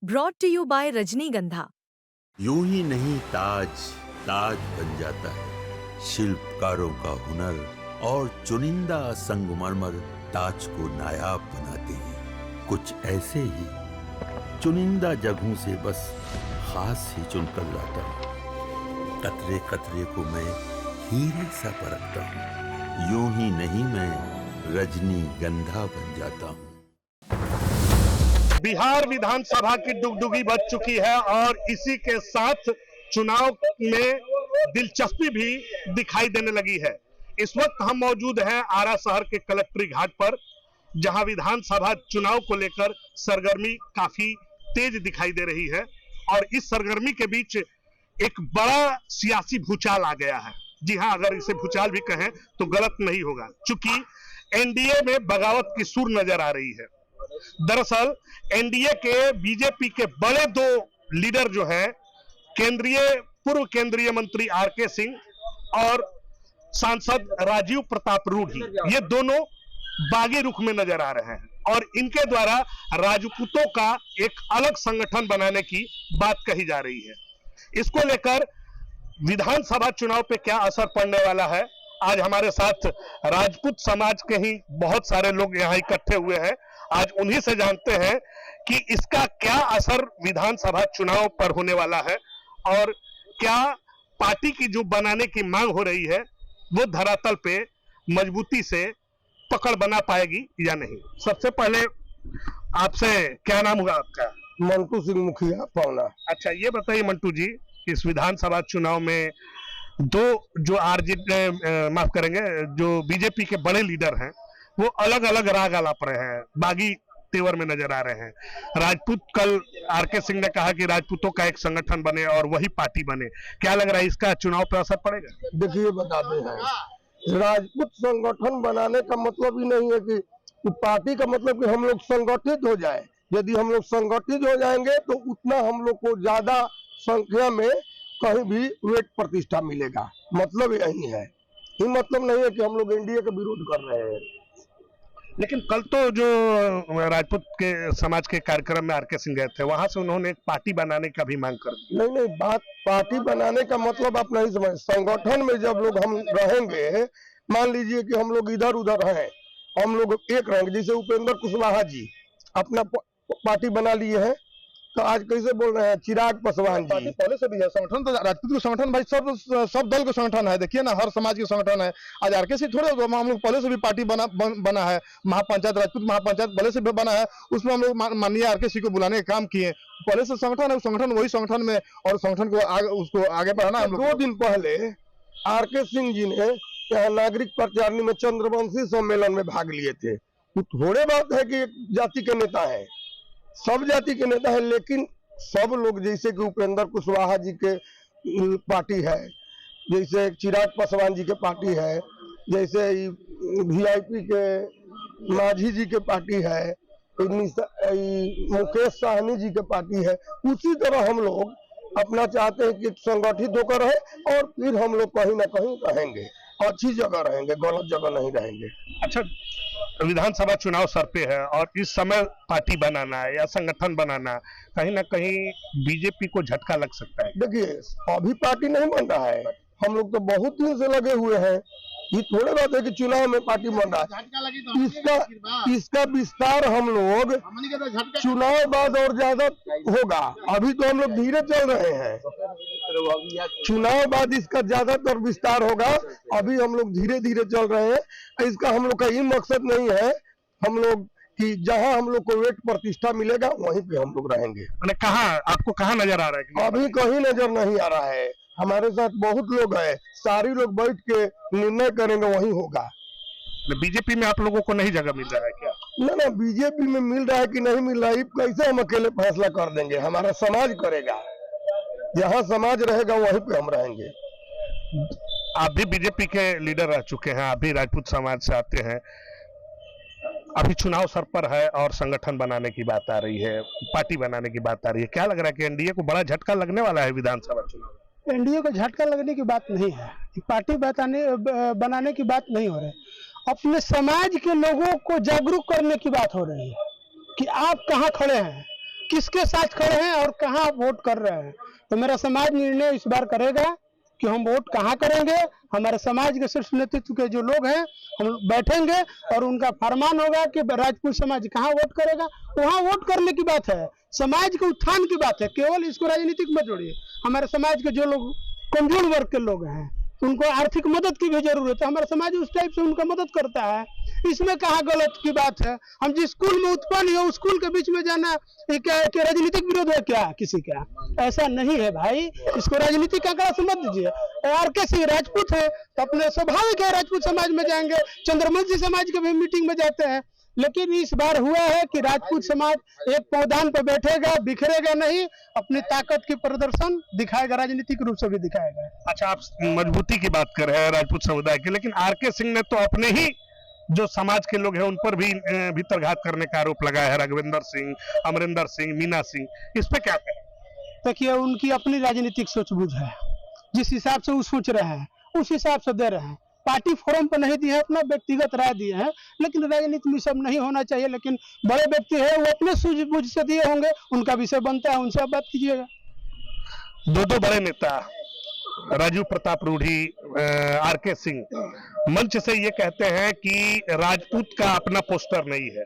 Brought to you bye रजनीगंधा। यूं ही नहीं ताज ताज बन जाता है, शिल्पकारों का हुनर और चुनिंदा संगमरमर ताज को नायाब बनाते हैं। कुछ ऐसे ही चुनिंदा जगहों से बस खास ही चुनकर लाता हूँ। कतरे कतरे को मैं हीरे सा परखता हूँ। यूं ही नहीं मैं रजनीगंधा बन जाता हूँ। बिहार विधानसभा की डुगडुगी बज चुकी है और इसी के साथ चुनाव में दिलचस्पी भी दिखाई देने लगी है। इस वक्त हम मौजूद हैं आरा शहर के कलेक्ट्री घाट पर, जहां विधानसभा चुनाव को लेकर सरगर्मी काफी तेज दिखाई दे रही है और इस सरगर्मी के बीच एक बड़ा सियासी भूचाल आ गया है। जी हां, अगर इसे भूचाल भी कहें तो गलत नहीं होगा, चूंकि एनडीए में बगावत की सुर नजर आ रही है। दरअसल एनडीए के बीजेपी के बड़े दो लीडर जो हैं, पूर्व केंद्रीय मंत्री आरके सिंह और सांसद राजीव प्रताप रूढ़ी, ये दोनों बागी रुख में नजर आ रहे हैं और इनके द्वारा राजपूतों का एक अलग संगठन बनाने की बात कही जा रही है। इसको लेकर विधानसभा चुनाव पे क्या असर पड़ने वाला है, आज हमारे साथ राजपूत समाज के ही बहुत सारे लोग यहाँ इकट्ठे हुए हैं। आज उन्हीं से जानते हैं कि इसका क्या असर विधानसभा चुनाव पर होने वाला है और क्या पार्टी की जो बनाने की मांग हो रही है वो धरातल पे मजबूती से पकड़ बना पाएगी या नहीं। सबसे पहले आपसे क्या नाम होगा आपका? मंटू सिंह मुखिया पौना। अच्छा, ये बताइए मंटू जी, इस विधानसभा चुनाव में दो जो माफ करेंगे, जो बीजेपी के बड़े लीडर हैं वो अलग अलग राग आलाप रहे हैं, बागी तेवर में नजर आ रहे हैं। राजपूत, कल आरके सिंह ने कहा कि राजपूतों का एक संगठन बने और वही पार्टी बने। क्या लग रहा है, इसका चुनाव पर असर पड़ेगा? देखिए, बताते हैं, राजपूत संगठन बनाने का मतलब ही नहीं है कि पार्टी का मतलब कि हम लोग संगठित हो जाए। यदि हम लोग संगठित हो जाएंगे तो उतना हम लोग को ज्यादा संख्या में कहीं भी वेट प्रतिष्ठा मिलेगा। मतलब यही है, ये मतलब नहीं है कि हम लोग एनडीए का विरोध कर रहे हैं। लेकिन कल तो जो राजपूत के समाज के कार्यक्रम में आरके सिंह गए थे, वहां से उन्होंने एक पार्टी बनाने का भी मांग कर दी। नहीं, बात पार्टी बनाने का मतलब आप नहीं समझ। संगठन में जब लोग हम रहेंगे, मान लीजिए कि हम लोग इधर उधर हैं, हम लोग एक रहेंगे। जैसे उपेंद्र कुशवाहा जी अपना पार्टी बना लिए हैं, तो आज कैसे बोल रहे हैं चिराग पासवान जी? पहले से भी है संगठन, तो राजपूत का संगठन भाई सब दल का संगठन है। देखिए ना, हर समाज का संगठन है। आज आरके से थोड़े, हम लोग पहले से भी पार्टी बना है। महापंचायत, राजपूत महापंचायत पहले से भी बना है, उसमें हम लोग माननीय आरके सिंह को बुलाने का काम किए। पहले से संगठन है, संगठन वही संगठन में, और संगठन को उसको आगे बढ़ाना है। 2 दिन पहले आरके सिंह जी ने यहाँ नागरिक प्रचारणी में चंद्रवंशी सम्मेलन में भाग लिए थे। थोड़े बात है कि एक जाति के नेता है, सब जाति के नेता है, लेकिन सब लोग, जैसे कि उपेंद्र कुशवाहा जी के पार्टी है, जैसे चिराग पासवान जी के पार्टी है, जैसे वीआईपी के माझी जी के पार्टी है, मुकेश साहनी जी के पार्टी है, उसी तरह हम लोग अपना चाहते हैं कि संगठित होकर रहे और फिर हम लोग कहीं ना कहीं रहेंगे, अच्छी जगह रहेंगे, गलत जगह नहीं रहेंगे। अच्छा, विधानसभा चुनाव सर पे है और इस समय पार्टी बनाना है या संगठन बनाना, कहीं ना कहीं बीजेपी को झटका लग सकता है। देखिए, अभी पार्टी नहीं बन रहा है, हम लोग तो बहुत दिन से लगे हुए हैं। ये थोड़े बात है कि चुनाव में पार्टी बन रहा है। इसका विस्तार हम लोग चुनाव बाद और ज्यादा होगा। अभी तो हम लोग धीरे चल रहे हैं, चुनाव बाद इसका ज्यादातर विस्तार होगा। अभी हम लोग धीरे धीरे चल रहे हैं। इसका हम लोग का ये मकसद नहीं है हम लोग कि जहां हम लोग को वेट प्रतिष्ठा मिलेगा वहीं पे हम लोग रहेंगे। मैंने कहा, आपको कहाँ नजर आ रहा है कि अभी कहीं नजर नहीं आ रहा है। हमारे साथ बहुत लोग हैं, सारे लोग बैठ के निर्णय करेंगे, वही होगा। बीजेपी में आप लोगों को नहीं जगह मिल रहा है क्या? ना, बीजेपी में मिल रहा है कि नहीं मिल रहा है, कैसे हम अकेले फैसला कर देंगे? हमारा समाज करेगा, जहाँ समाज रहेगा वहीं पे हम रहेंगे। आप भी बीजेपी के लीडर रह चुके हैं, आप भी राजपूत समाज से आते हैं। अभी चुनाव सर पर है और संगठन बनाने की बात आ रही है, पार्टी बनाने की बात आ रही है। क्या लग रहा है कि एनडीए को बड़ा झटका लगने वाला है विधानसभा चुनाव? एनडीए को झटका लगने की बात नहीं है, पार्टी बनाने की बात नहीं हो रही। अपने समाज के लोगों को जागरूक करने की बात हो रही है कि आप कहाँ खड़े हैं, किसके साथ खड़े हैं और कहाँ वोट कर रहे हैं। तो मेरा समाज निर्णय इस बार करेगा कि हम वोट कहाँ करेंगे। हमारे समाज के शीर्ष नेतृत्व के जो लोग हैं हम बैठेंगे और उनका फरमान होगा कि राजपूत समाज कहाँ वोट करेगा, वहाँ वोट करने की बात है, समाज के उत्थान की बात है। केवल इसको राजनीतिक मत जोड़िए। हमारे समाज के जो लोग कमजोर वर्ग के लोग हैं उनको आर्थिक मदद की भी जरूरत है, हमारा समाज उस टाइप से उनका मदद करता है। इसमें कहाँ गलत की बात है। हम जिस स्कूल में उत्पन्न हुए उस स्कूल के बीच में जाना ये क्या है कि राजनीतिक विरोध है क्या किसी का? ऐसा नहीं है भाई, इसको राजनीतिक आंकड़ा से मत दीजिए। आरके सिंह राजपूत है तो अपने स्वाभाविक है राजपूत समाज में जाएंगे, चंद्रवंशी समाज के भी मीटिंग में जाते हैं। लेकिन इस बार हुआ है कि राजपूत समाज एक पौधान पर बैठेगा, बिखरेगा नहीं, अपनी ताकत की प्रदर्शन दिखाएगा, राजनीतिक रूप से भी दिखाएगा। अच्छा, आप मजबूती की बात कर रहे हैं राजपूत समुदाय की, लेकिन आरके सिंह ने तो अपने ही जो समाज के लोग हैं उन पर भी भीतरघात करने का आरोप लगाया है। राघवेंद्र सिंह, अमरिंदर सिंह, मीना सिंह, इस पे क्या कहें? देखिए, उनकी अपनी राजनीतिक सूझबूझ है, जिस हिसाब से वो सोच रहे हैं उस हिसाब से दे रहे हैं। पार्टी फोरम पर नहीं दिए हैं, अपना व्यक्तिगत राय दिए हैं, लेकिन राजनीति में सब नहीं होना चाहिए। लेकिन बड़े व्यक्ति है वो अपने सूझबूझ से दिए होंगे, उनका विषय बनता है, उनसे आप बात कीजिएगा। दो बड़े नेता राजीव प्रताप रूढ़ी, आरके सिंह मंच से ये कहते हैं कि राजपूत का अपना पोस्टर नहीं है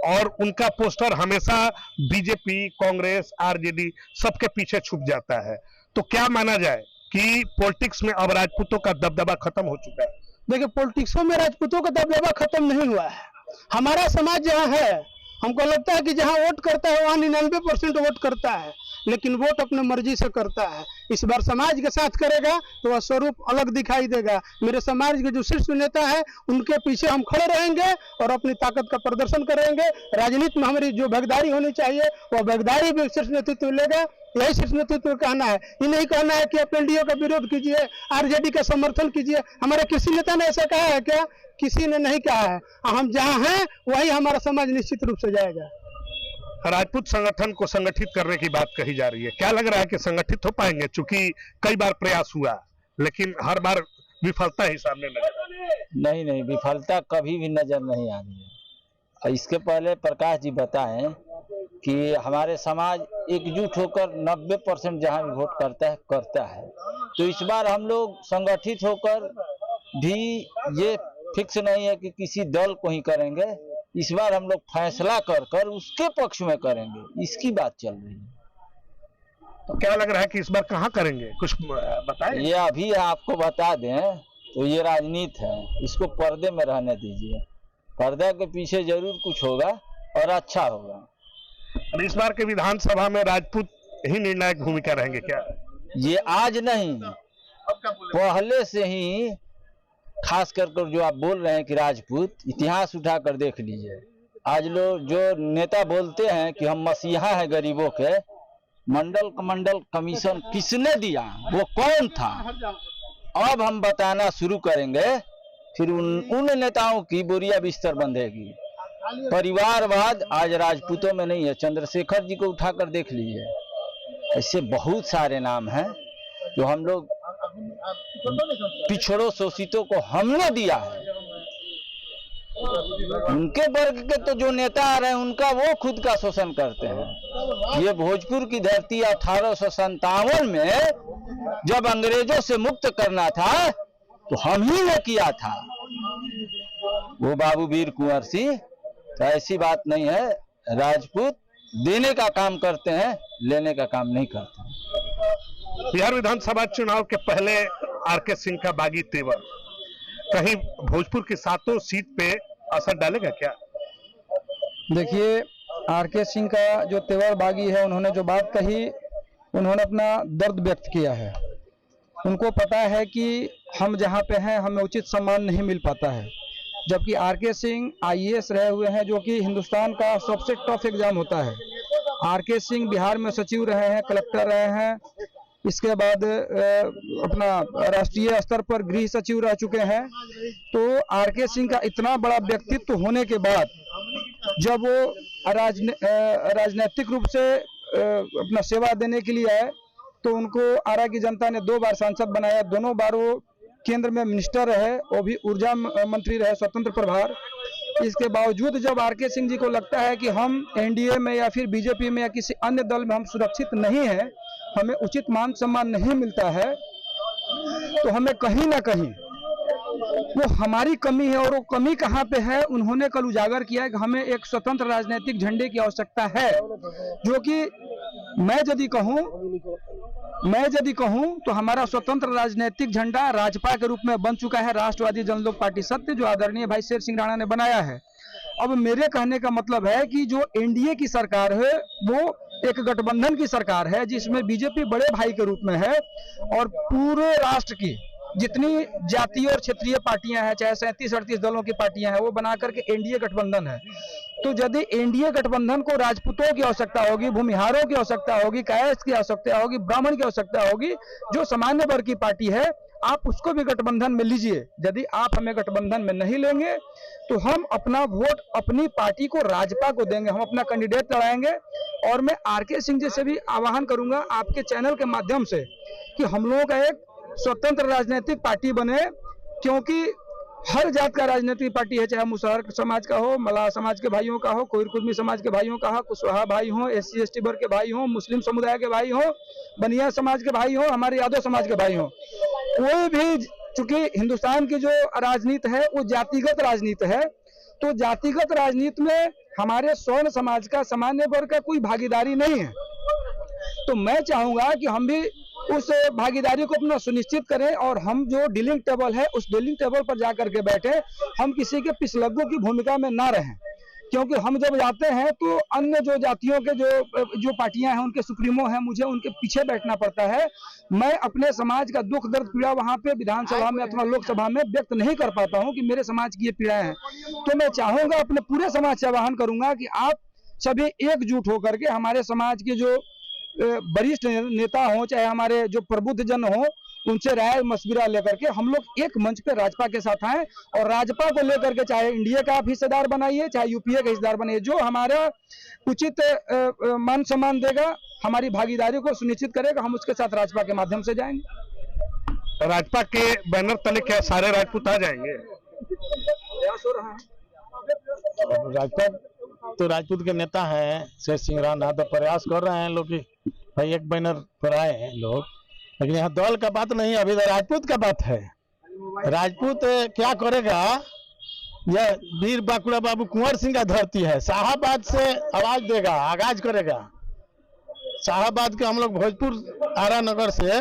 और उनका पोस्टर हमेशा बीजेपी, कांग्रेस, आरजेडी सबके पीछे छुप जाता है। तो क्या माना जाए कि पॉलिटिक्स में अब राजपूतों का दबदबा खत्म हो चुका है? देखिए, पॉलिटिक्सों में राजपूतों का दबदबा खत्म नहीं हुआ है। हमारा समाज जहाँ है, हमको लगता है कि जहाँ वोट करता है वहाँ 99% वोट करता है, लेकिन वोट अपने मर्जी से करता है। इस बार समाज के साथ करेगा तो वह स्वरूप अलग दिखाई देगा। मेरे समाज के जो शीर्ष नेता है उनके पीछे हम खड़े रहेंगे और अपनी ताकत का प्रदर्शन करेंगे। राजनीति में हमारी जो भागीदारी होनी चाहिए वह भागीदारी भी शीर्ष नेतृत्व लेगा। यही शीर्ष नेतृत्व को कहना है, ये नहीं कहना है कि आप एनडीए का विरोध कीजिए, आरजेडी का समर्थन कीजिए। हमारे किसी नेता ने ऐसा कहा है क्या? किसी ने नहीं कहा है। हम जहाँ हैं वही हमारा समाज निश्चित रूप से जाएगा। राजपूत संगठन को संगठित करने की बात कही जा रही है, क्या लग रहा है कि संगठित हो पाएंगे? चूंकि कई बार प्रयास हुआ लेकिन हर बार विफलता ही सामने नजर। नहीं, विफलता कभी भी नजर नहीं आ रही है। इसके पहले प्रकाश जी बताएं कि हमारे समाज एकजुट होकर 90% जहां भी वोट करता है। तो इस बार हम लोग संगठित होकर भी ये फिक्स नहीं है कि किसी दल को ही करेंगे। इस बार हम लोग फैसला कर उसके पक्ष में करेंगे, इसकी बात चल रही है। तो क्या लग रहा है कि इस बार कहाँ करेंगे, कुछ बताएं? ये अभी आपको बता दें तो ये राजनीति है, इसको पर्दे में रहने दीजिए। पर्दा के पीछे जरूर कुछ होगा और अच्छा होगा। इस बार के विधानसभा में राजपूत ही निर्णायक भूमिका रहेंगे क्या? ये आज नहीं, पहले से ही, खास कर जो आप बोल रहे हैं कि राजपूत, इतिहास उठाकर देख लीजिए। आज लोग जो नेता बोलते हैं कि हम मसीहा हैं गरीबों के, मंडल कमीशन किसने दिया, वो कौन था? अब हम बताना शुरू करेंगे, फिर उन नेताओं की बोरिया बिस्तर बंधेगी। परिवारवाद आज राजपूतों में नहीं है। चंद्रशेखर जी को उठाकर देख लीजिए। ऐसे बहुत सारे नाम हैं जो हम लोग पिछड़ों शोषितों को हमने दिया है। उनके वर्ग के तो जो नेता आ रहे हैं उनका वो खुद का शोषण करते हैं। ये भोजपुर की धरती 1857 में जब अंग्रेजों से मुक्त करना था तो हम ही ने किया था, वो बाबू वीर कुंवर सिंह। तो ऐसी बात नहीं है, राजपूत देने का काम करते हैं, लेने का काम नहीं करते। बिहार विधानसभा चुनाव के पहले आरके सिंह का बागी तेवर कहीं भोजपुर की 7 सीट पे असर डालेगा क्या? देखिए, आरके सिंह का जो तेवर बागी है, उन्होंने जो बात कही, उन्होंने अपना दर्द व्यक्त किया है। उनको पता है कि हम जहाँ पे हैं हमें उचित सम्मान नहीं मिल पाता है, जबकि आरके सिंह आईएएस रहे हुए हैं, जो कि हिंदुस्तान का सबसे टफ एग्जाम होता है। आरके सिंह बिहार में सचिव रहे हैं, कलेक्टर रहे हैं, इसके बाद अपना राष्ट्रीय स्तर पर गृह सचिव रह चुके हैं। तो आरके सिंह का इतना बड़ा व्यक्तित्व होने के बाद जब वो राजनीतिक रूप से अपना सेवा देने के लिए आए तो उनको आरा की जनता ने 2 बार सांसद बनाया। दोनों बार वो केंद्र में मिनिस्टर रहे, वो भी ऊर्जा मंत्री रहे, स्वतंत्र प्रभार। इसके बावजूद जब आरके सिंह जी को लगता है कि हम एनडीए में या फिर बीजेपी में या किसी अन्य दल में हम सुरक्षित नहीं हैं, हमें उचित मान सम्मान नहीं मिलता है, तो हमें कहीं ना कहीं वो हमारी कमी है। और वो कमी कहाँ पे है, उन्होंने कल उजागर किया है कि हमें एक स्वतंत्र राजनीतिक झंडे की आवश्यकता है, जो कि मैं यदि कहूं तो हमारा स्वतंत्र राजनीतिक झंडा राजपा के रूप में बन चुका है, राष्ट्रवादी जनलोक पार्टी सत्य, जो आदरणीय भाई शेर सिंह राणा ने बनाया है। अब मेरे कहने का मतलब है कि जो एनडीए की सरकार है वो एक गठबंधन की सरकार है, जिसमें बीजेपी बड़े भाई के रूप में है, और पूरे राष्ट्र की जितनी जातीय और क्षेत्रीय पार्टियां हैं, चाहे 37-38 दलों की पार्टियां हैं, वो बना करके एनडीए गठबंधन है। तो यदि एनडीए गठबंधन को राजपूतों की आवश्यकता होगी, भूमिहारों की आवश्यकता होगी, कायस्थ की आवश्यकता होगी, ब्राह्मण की आवश्यकता होगी, जो सामान्य वर्ग की पार्टी है, आप उसको भी गठबंधन में लीजिए। यदि आप हमें गठबंधन में नहीं लेंगे तो हम अपना वोट अपनी पार्टी को, राजपा को देंगे, हम अपना कैंडिडेट लड़ाएंगे। और मैं आरके सिंह जी से भी आह्वान करूंगा आपके चैनल के माध्यम से कि हम लोगों का एक स्वतंत्र राजनीतिक पार्टी बने, क्योंकि हर जात का राजनीतिक पार्टी है, चाहे मुसहर समाज का हो, मलाह समाज के भाइयों का हो, कोई कुर्मी समाज के भाइयों का हो, कुशवाहा भाई हो, SC ST वर्ग के भाई हो, मुस्लिम समुदाय के भाई हो, बनिया समाज के भाई हो, हमारे यादव समाज के भाई हो, कोई भी, चूंकि हिंदुस्तान की जो राजनीति है वो जातिगत राजनीति है, तो जातिगत राजनीति में हमारे स्वर्ण समाज का, सामान्य वर्ग का कोई भागीदारी नहीं है। तो मैं चाहूंगा कि हम भी उस भागीदारी को अपना सुनिश्चित करें, और हम जो डीलिंग टेबल है उस डीलिंग टेबल पर जाकर के बैठे, हम किसी के पिछलग्गों की भूमिका में ना रहें, क्योंकि हम जब जाते हैं तो अन्य जो जातियों के जो पार्टियां हैं, उनके सुप्रीमो हैं, मुझे उनके पीछे बैठना पड़ता है। मैं अपने समाज का दुख दर्द पीड़ा वहां पे विधानसभा में अथवा लोकसभा में व्यक्त नहीं कर पाता हूं कि मेरे समाज की ये पीड़ाएं हैं। तो मैं चाहूंगा, अपने पूरे समाज से आह्वान करूंगा कि आप सभी एकजुट होकर के हमारे समाज के जो वरिष्ठ नेता हो, चाहे हमारे जो प्रबुद्ध जन हो, उनसे राय मशविरा लेकर के हम लोग एक मंच पे राजपा के साथ आए, और राजपा को लेकर के चाहे इंडिया का आप हिस्सेदार बनाइए, चाहे यूपीए का हिस्सेदार बनाइए, जो हमारा उचित मान सम्मान देगा, हमारी भागीदारी को सुनिश्चित करेगा, हम उसके साथ राजपा के माध्यम से जाएंगे। राजपा के बैनर तले क्या सारे राजपूत आ जाएंगे? प्रयास हो रहा है। राजपा तो राजपूत के नेता हैं शेर सिंह राणा, तो प्रयास कर रहे हैं लोग कि भाई एक बैनर पर आए हैं लोग, लेकिन यहाँ दल का बात नहीं, अभी तो राजपूत का बात है। राजपूत क्या करेगा, यह वीर बांकुड़ा बाबू कुंवर सिंह का धरती है, शाहाबाद से आवाज देगा, आगाज करेगा। शाहाबाद के हम लोग भोजपुर आरा नगर से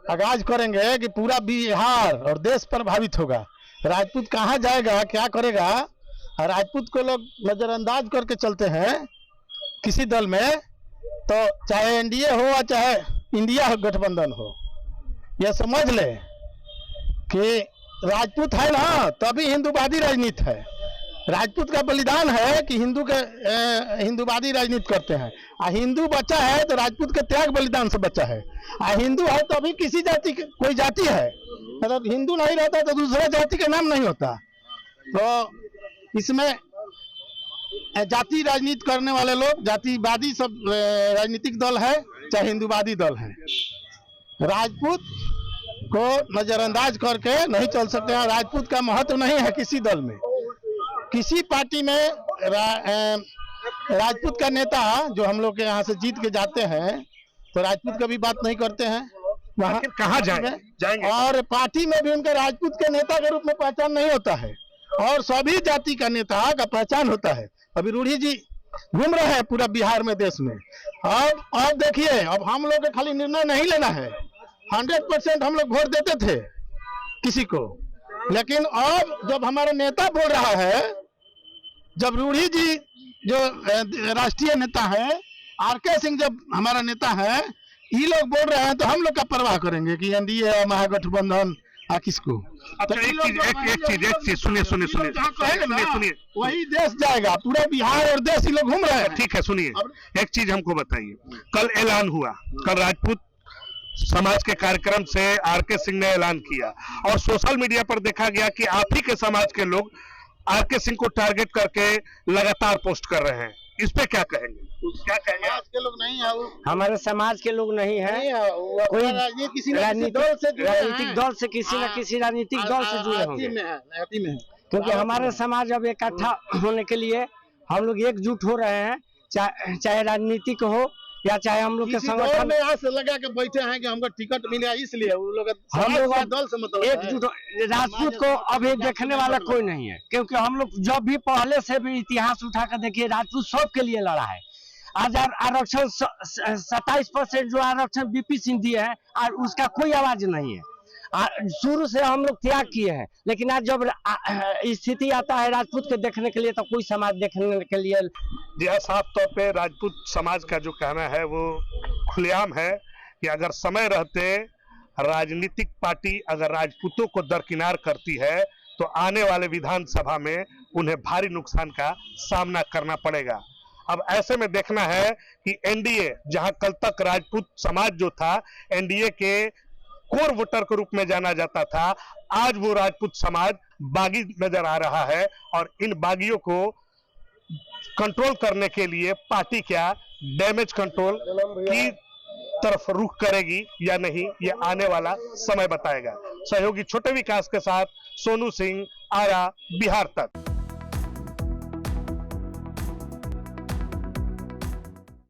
आगाज करेंगे कि पूरा बिहार और देश प्रभावित होगा। राजपूत कहाँ जाएगा, क्या करेगा, राजपूत को लोग नजरअंदाज करके चलते हैं किसी दल में, तो चाहे एनडीए हो या चाहे इंडिया गठबंधन हो, यह समझ ले कि राजपूत है ना, तभी हिंदूवादी राजनीति है। राजपूत का बलिदान है कि हिंदूवादी राजनीति करते हैं, और हिंदू बच्चा है तो राजपूत के त्याग बलिदान से बच्चा है, और हिंदू है तो अभी किसी जाति कोई जाति है, मतलब हिंदू नहीं रहता तो दूसरा जाति का नाम नहीं होता। तो इसमें जाति राजनीति करने वाले लोग, जातिवादी सब राजनीतिक दल है चाहे हिंदूवादी दल है, राजपूत को नजरअंदाज करके नहीं चल सकते हैं। राजपूत का महत्व नहीं है किसी दल में, किसी पार्टी में। राजपूत का नेता जो हम लोग के यहाँ से जीत के जाते हैं तो राजपूत का भी बात नहीं करते हैं, वहाँ कहाँ जाएंगे, और पार्टी में भी उनका राजपूत के नेता के रूप में पहचान नहीं होता है, और सभी जाति का नेता का पहचान होता है। अभी रूढ़ी जी घूम रहे हैं पूरा बिहार में, देश में। अब देखिए, अब हम लोग खाली निर्णय नहीं लेना है, 100% हम लोग वोट देते थे किसी को, लेकिन अब जब हमारा नेता बोल रहा है, जब रूढ़ी जी जो राष्ट्रीय नेता है, आरके सिंह जब हमारा नेता है, ये लोग बोल रहे हैं, तो हम लोग का परवाह करेंगे कि एनडीए महागठबंधन किसको। अच्छा, एक चीज सुनिए, वही देश जाएगा, पूरा बिहार और देश ही लोग घूम रहे हैं। ठीक है, सुनिए, एक चीज हमको बताइए, कल ऐलान हुआ, कल राजपूत समाज के कार्यक्रम से आरके सिंह ने ऐलान किया, और सोशल मीडिया पर देखा गया कि आप ही के समाज के लोग आरके सिंह को टारगेट करके लगातार पोस्ट कर रहे हैं, इस पे क्या कहेंगे? समाज के लोग नहीं है, हमारे समाज के लोग नहीं है, कोई राजनीतिक दल से किसी न किसी राजनीतिक दल से जुड़े होंगे। क्योंकि हमारे समाज अब इकट्ठा होने के लिए हम लोग एकजुट हो रहे हैं, चाहे राजनीतिक हो या चाहे हम लोग के संगठन में यहाँ से लगा के बैठे हैं कि हमको टिकट मिले, इसलिए वो लोग हम लोग दल से मतलब एकजुट। राजपूत को अभी देखने वाला कोई नहीं है, क्योंकि हम लोग जब भी पहले से भी इतिहास उठा कर देखिए, राजपूत सबके लिए लड़ा है। आज आरक्षण 27% जो आरक्षण बीपी सिंह दिए है, और उसका कोई आवाज नहीं है। शुरू से हम लोग त्याग किए हैं, लेकिन आज जब स्थिति आता है राजपूत के देखने के लिए, तो कोई समाज देखने के लिए। यह साफ तौर पे राजपूत समाज का जो कहना है वो खुलेआम है कि अगर समय रहते राजनीतिक पार्टी अगर राजपूतों को दरकिनार करती है तो आने वाले विधानसभा में उन्हें भारी नुकसान का सामना करना पड़ेगा। अब ऐसे में देखना है कि एनडीए, जहां कल तक राजपूत समाज जो था एनडीए के कोर वोटर के रूप में जाना जाता था, आज वो राजपूत समाज बागी नजर आ रहा है। और इन बागियों को कंट्रोल करने के लिए पार्टी क्या डैमेज कंट्रोल की तरफ रुख करेगी या नहीं, ये आने वाला समय बताएगा। सहयोगी छोटे विकास के साथ सोनू सिंह, आरा, बिहार तक।